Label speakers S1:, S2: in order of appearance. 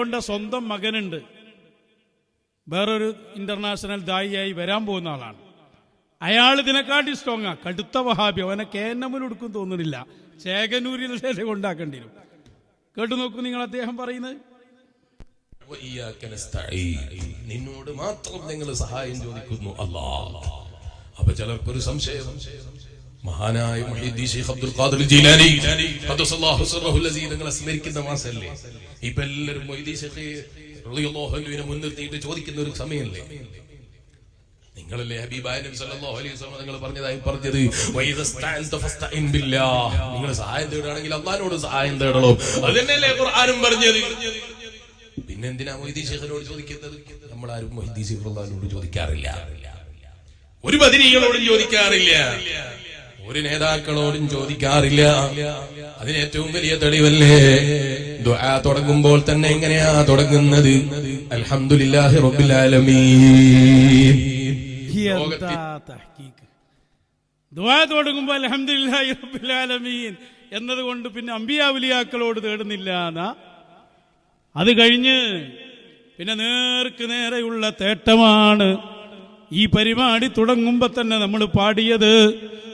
S1: ഷേഖോന്റെ സ്വന്തം മകനുണ്ട്, വേറൊരു ഇന്റർനാഷണൽ ദായിയായി വരാൻ പോകുന്ന ആളാണ്. അയാൾ ഇതിനെക്കാട്ടി സ്ട്രോങ്ങാ, കടുത്ത വഹാബി. അവനെ കേന്നമുലെടുക്കും തോന്നുന്നില്ല, ചേകനൂരിൽ ഷേഖ് കൊണ്ടാക്കേണ്ടി വരും. കേട്ടു നോക്കൂ നിങ്ങൾ അദ്ദേഹം പറയുന്നത്.
S2: നിന്നോട് മാത്രം ഞങ്ങൾ സഹായം ചോദിക്കുന്നു അല്ലാഹ്. അപ്പൊ ചിലർക്കൊരു സംശയം, മഹാനായ മുഹീദ്ദീൻ ശൈഖ് അബ്ദുൽ ഖാദിർ ജീലാനി ഖദ്ദസല്ലാഹു സിർറഹുൽ അസീസ് തങ്ങളെ സ്മരിക്കുന്ന മാസമല്ലേ ഇപ്പൊ എല്ലാവരും. മുഹീദ്ദീൻ ശൈഖ് റളിയല്ലാഹു അൻഹുവിനെ മുൻനിർത്തിയിട്ട് ചോദിക്കുന്ന ഒരു സമയമല്ലേ. നിങ്ങളല്ലേ ഹബീബായ നബി സല്ലല്ലാഹു അലൈഹി വസല്ലം നിങ്ങൾ പറഞ്ഞത് വൈദസ്തഅൻത ഫസ്തഇൻ ബില്ലാഹ്, നിങ്ങൾ സഹായം തേടുകയാണെങ്കിൽ അല്ലാഹുവോട് സഹായം തേടണം. അതന്നെയല്ലേ ഖുർആനും പറഞ്ഞത്. പിന്നെന്തിനാ മുഹീദ്ദീൻ ശൈഖിനോട് ചോദിക്കുന്നത്? നമ്മളാരും മുഹീദ്ദീൻ ശൈഖ് റളിയല്ലാഹുവിനോട് ചോദിക്കാറില്ല, ഒരു ബദരീകളോടും ചോദിക്കാറില്ല, ഒരു നേതാക്കളോടും ചോദിക്കാറില്ല. അതിന് ഏറ്റവും വലിയ തെളിവല്ലേ ദുആ തുടങ്ങുമ്പോൾ തന്നെ എങ്ങനെയാ തുടങ്ങുന്നത്? അൽഹംദുലില്ലാഹി റബ്ബിൽ ആലമീൻ.
S1: ദുആ തുടങ്ങുമ്പോൾ അൽഹംദുലില്ലാഹി റബ്ബിൽ ആലമീൻ എന്നതുകൊണ്ട് പിന്നെ അമ്പിയാ ഔലിയാക്കളോട് തേടുന്നില്ല എന്നാ. അത് കഴിഞ്ഞ് പിന്നെ നേർക്ക് നേരെയുള്ള തേട്ടമാണ് ഈ പരിപാടി തുടങ്ങുമ്പോ തന്നെ നമ്മൾ പാടിയത്.